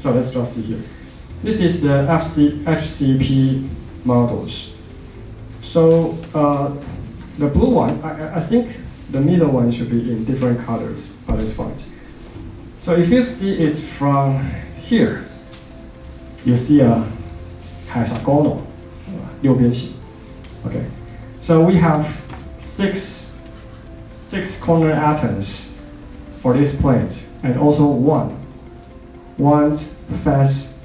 So let's just see here. This is the FCP models. So the blue one, I think the middle one should be in different colors, but it's fine. So if you see it from here, you see a hexagonal, 六边形. Okay. So we have six corner atoms for this plate, and also one face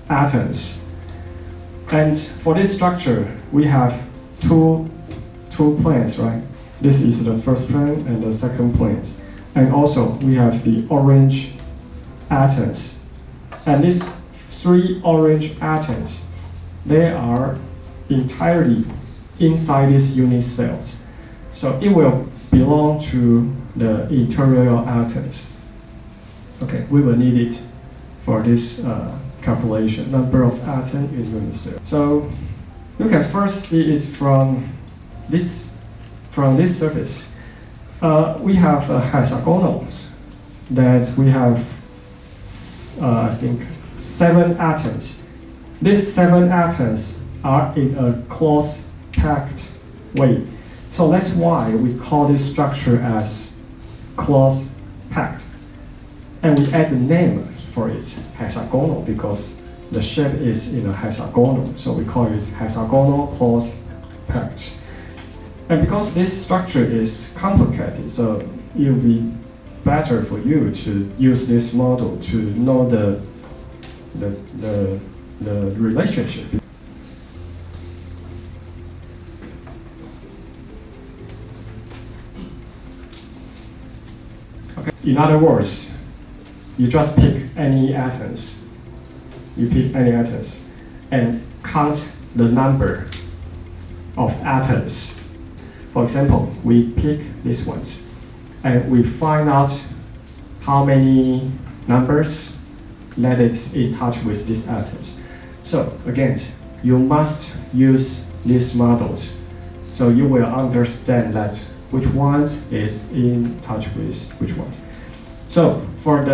atoms. And for this structure, we have two planes, right? This is the first plane and the second plane. And also we have the orange atoms. And these three orange atoms, they are entirely inside these unit cells. So it will belong to the interior atoms. Okay, we will need it for this calculation, number of atoms in unit cell. So you can first see it from this surface. We have hexagonals that we have, I think, 7 atoms. These 7 atoms are in a close packed way. So that's why we call this structure as close packed. And we add the name for it, hexagonal, because the shape is in a hexagonal. So we call it hexagonal close packed. And because this structure is complicated, so it will be better for you to use this model to know the relationship. Okay. In other words, you just pick any atoms. You pick any atoms and count the number of atoms. For example, we pick these ones and we find out how many numbers that is in touch with these atoms. So again, you must use these models so you will understand that which ones is in touch with which ones. So for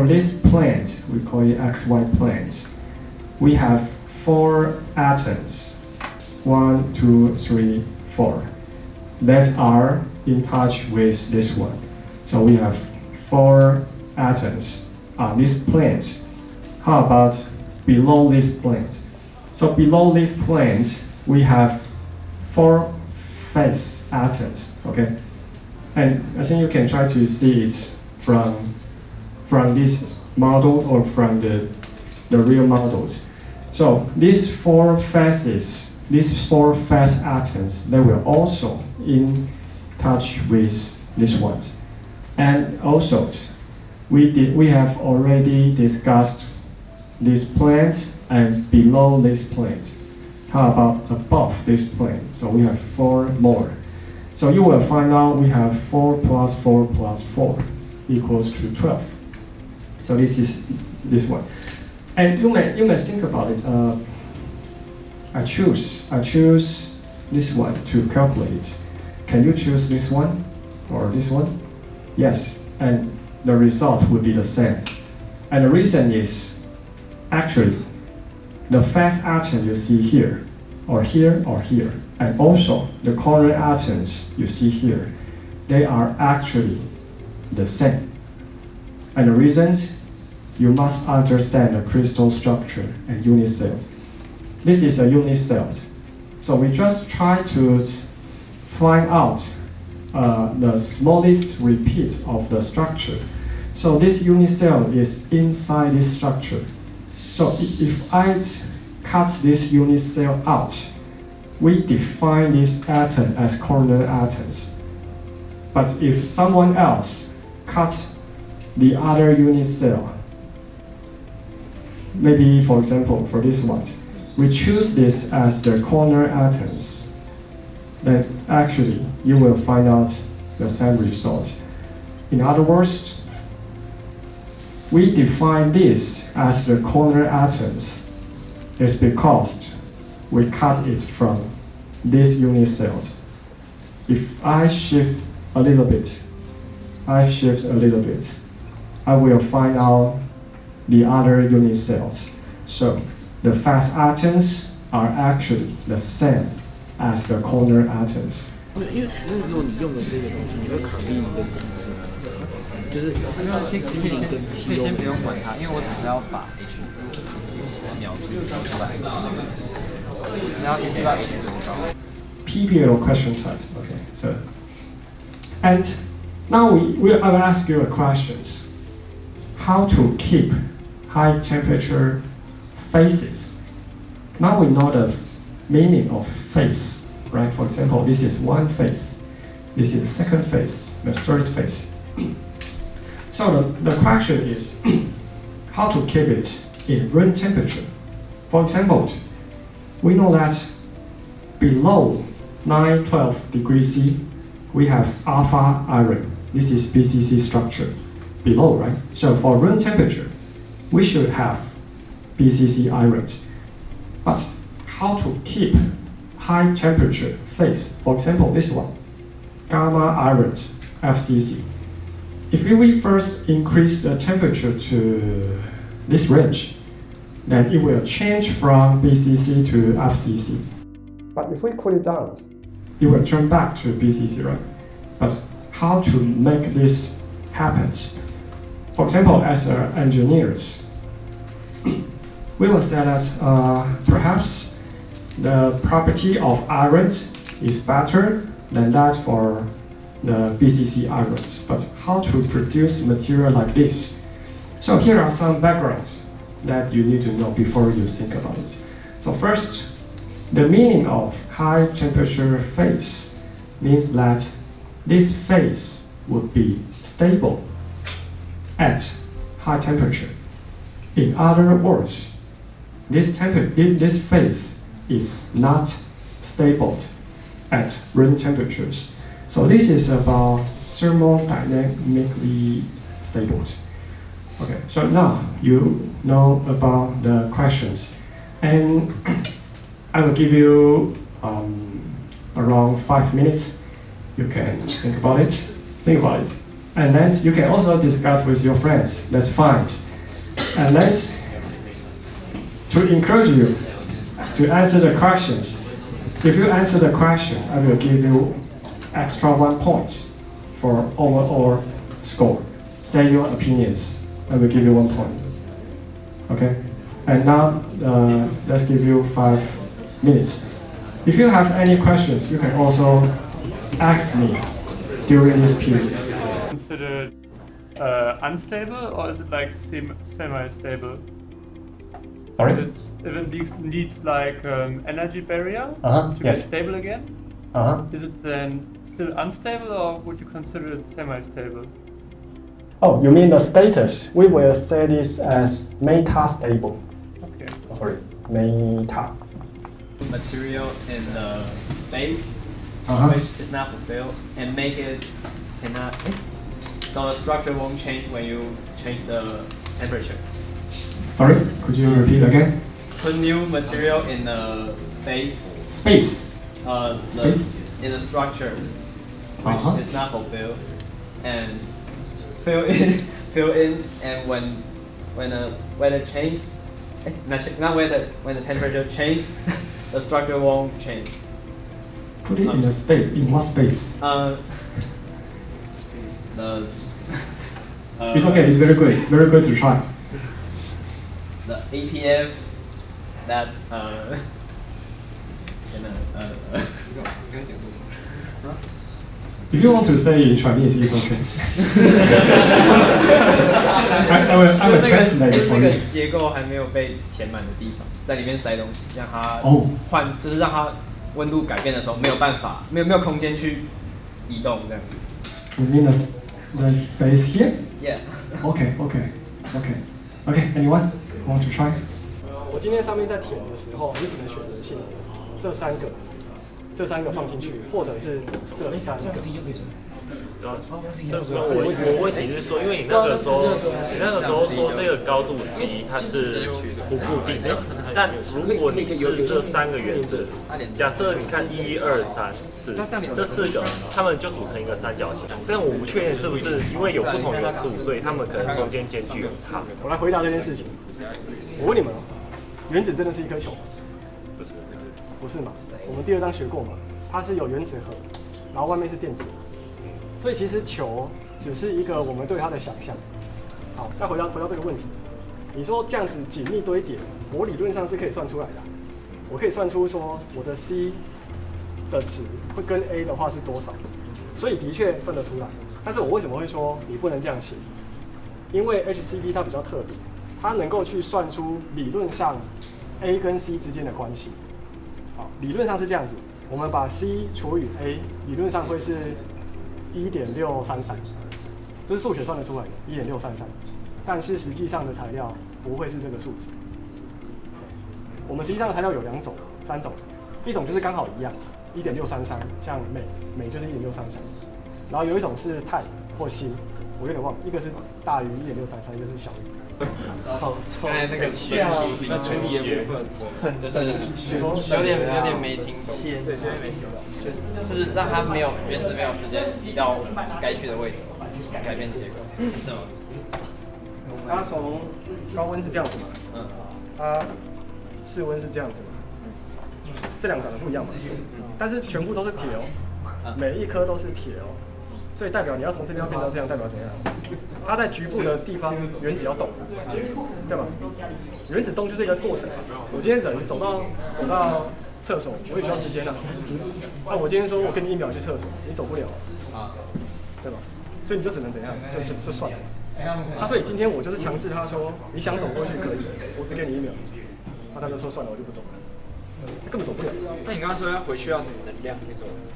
this plane, we call it XY plane, we have 4 atoms, 1, 2, 3, 4, that are in touch with this one. So we have 4 atoms on this plane. How about below this plane? So below this plane, we have 4 face atoms, okay? And I think you can try to see it from this model or from the real models. So these 4 faces, these 4 face atoms, they will also in touch with this one. And also, we have already discussed this plane and below this plane. How about above this plane? So we have 4 more. So you will find out we have 4 plus 4 plus 4 equals to 12. So this is this one. And you may think about it. I choose this one to calculate. Can you choose this one or this one? Yes, and the results will be the same. And the reason is, actually, the face atom you see here, or here, or here, and also the corner atoms you see here, they are actually the same. And the reasons, you must understand the crystal structure and unit cells. This is a unit cell. So we just try to find out the smallest repeat of the structure. So this unit cell is inside this structure. So if I cut this unit cell out, we define this atom as corner atoms. But if someone else cut the other unit cell, maybe for example for this one, we choose this as the corner atoms, then actually you will find out the same result. In other words, we define this as the corner atoms is because we cut it from these unit cells. If I shift a little bit, I will find out the other unit cells. So the fast atoms are actually the same as the corner atoms. 因为如果你用的这个东西，你会考虑你的就是可以先不用管它，因为我只是要把 H 描述出来，只要先知道 H 怎么搞。PBL question types. Okay, so and now I will ask you a questions. How to keep high temperature phases? Now we know the meaning of phase, right? For example, this is one phase, this is the second phase, the third phase. So the question is how to keep it in room temperature. For example, we know that below 912 degrees C, we have alpha iron. This is BCC structure below, right? So for room temperature, we should have BCC irons. But how to keep high temperature phase? For example, this one, gamma irons, FCC. If we first increase the temperature to this range, then it will change from BCC to FCC. But if we cool it down, it will turn back to BCC, right? But how to make this happen? For example, as engineers, we will say that perhaps the property of irons is better than that for the BCC irons. But how to produce material like this? So here are some backgrounds that you need to know before you think about it. So first, the meaning of high temperature phase means that this phase would be stable at high temperature. In other words, this phase is not stable at room temperatures. So this is about thermodynamically stable. Okay, so now you know about the questions, and I will give you around 5 minutes. You can think about it, and then you can also discuss with your friends. That's fine. And then to encourage you to answer the questions. If you answer the questions, I will give you extra 1 point for overall score. Say your opinions. I will give you 1 point. Okay? And now let's give you 5 minutes. If you have any questions, you can also ask me during this period. Considered unstable, or is it like semi-stable? Sorry? If it needs like energy barrier to get yes. stable again, is it then still unstable, or would you consider it semi-stable? Oh, you mean the status? We will say this as metastable. Okay. Oh, sorry, meta. Material in the space which is not fulfilled and make it cannot. So the structure won't change when you change the temperature. Sorry, could you repeat again? Put new material in the space. Space. Space in the structure which is not fulfilled and fill in, and when the weather change, when the temperature change, the structure won't change. Put it in the space. In what space? It's okay. It's very good. Very good to try. The APF that If you want to say in Chinese, it's okay. I will translate it for 那个 you. 结构还没有被填满的地方，在里面塞东西，让它就是让它温度改变的时候没有办法，没有空间去移动这样子。You mean the space here? Yeah. Okay. Anyone want to try? 我今天上面在填的时候，你只能选择性这3个这3个放进去，或者是这3个。我问题是说，因为你那个时候说这个高度 C 它是不固定的，但如果你是这3个原子，假设你看1、2、3、4，这4个，它们就组成一个三角形。但我不确定是不是因为有不同元素，所以它们可能中间间距有差。我来回答这件事情。我问你们，原子真的是一颗球吗？不是嘛？我们第2章学过嘛，它是有原子核，然后外面是电子。所以其实球只是一个我们对它的想象。好，再回到这个问题，你说这样子紧密堆叠，我理论上是可以算出来的。我可以算出说我的 C 的值会跟 A 的话是多少，所以的确算得出来。但是我为什么会说你不能这样写？因为 HCD 它比较特别，它能够去算出理论上 A 跟 C 之间的关系。好，理论上是这样子，我们把 C 除以 A， 理论上会是1.633，这是数学算得出来的1.633，但是实际上的材料不会是这个数值。我们实际上的材料有3种，一种就是刚好一样1.633，像镁就是1.633，然后有一种是钛或锌，我有点忘了，一个是大于1.633，一个是小于。好臭！刚才那个那纯理的部分，就是有点没听懂。对，有点没听懂。就是让它原子没有时间移到该去的位置，改变结构是什么？它从高温是这样子嘛，它室温是这样子嘛，这两个长得不一样嘛，但是全部都是铁哦，每一颗都是铁哦，所以代表你要从这边变到这样，代表怎样？它在局部的地方原子要动，对吧？原子动就是一个过程。我今天人走到厕所，我也需要时间啊。我今天说我跟你1秒去厕所，你走不了啊，对吧？所以你就只能怎样？就算了。所以今天我就是强制他说你想走过去可以，我只给你1秒。他就说算了，我就不走了。他根本走不了。那你刚刚说要回去要什么能量？那个是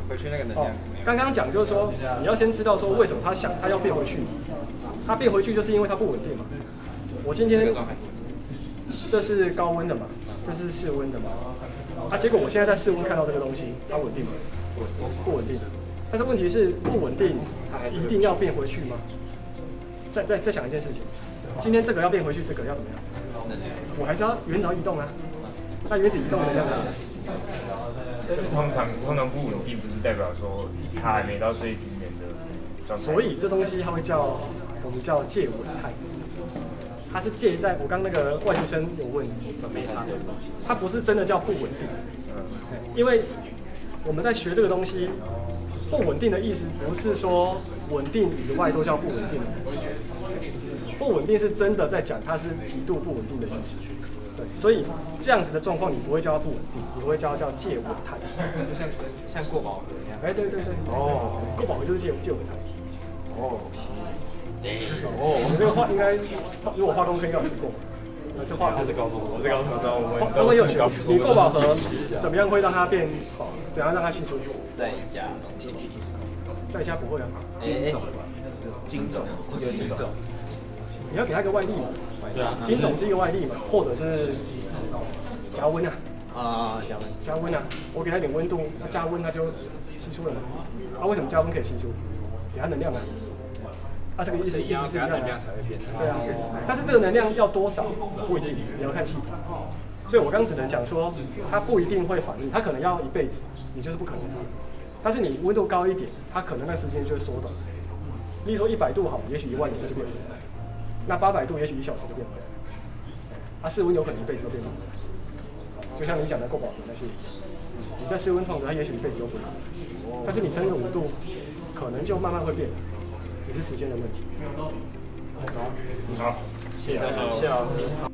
回去那个能量。刚刚讲就是说，你要先知道说为什么他要变回去，他变回去就是因为它不稳定嘛。我今天这是高温的嘛，这是室温的嘛，结果我现在在室温看到这个东西，它稳定吗？不稳定。但是问题是不稳定，一定要变回去吗？再想一件事情，今天这个要变回去，这个要怎么样？我还是要原子要移动啊。那原子移动能量呢？但是通常不稳定，不是代表说它还没到最低点的状态。所以这东西它会我们叫介稳态，它是介在我刚那个外籍生有问它不是真的叫不稳定，因为我们在学这个东西，不稳定的意思不是说稳定以外都叫不稳定，不稳定是真的在讲它是极度不稳定的意思。对，所以这样子的状况你不会叫它不稳定，你会叫介稳态，就像过饱和一样。对。哦，过饱和就是介稳态。哦，我这个化应该，如果化工科应该有学过，是化工。是高中，我是高中，我们有学。你过饱和怎么样会让它变好？怎样让它析出？再加晶体，再加不会啊。晶种。你要给它一个外力嘛。对啊。晶种是一个外力嘛，或者是加温啊。加温啊！我给它一点温度，它加温它就析出了嘛。为什么加温可以析出？给它能量啊。这个意思是一样的。对啊，但是这个能量要多少不一定，你要看系统。所以我刚只能讲说，它不一定会反应，它可能要一辈子，你就是不可能。但是你温度高一点，它可能那时间就会缩短。例如说100度好，也许1万年就变回来；那800度也许1小时就变回来。室温有可能一辈子都变不回来。就像你讲的过饱和那些，你在室温创作，它也许一辈子都不会。但是你升个5度，可能就慢慢会变。只是时间的问题。好，谢谢教授。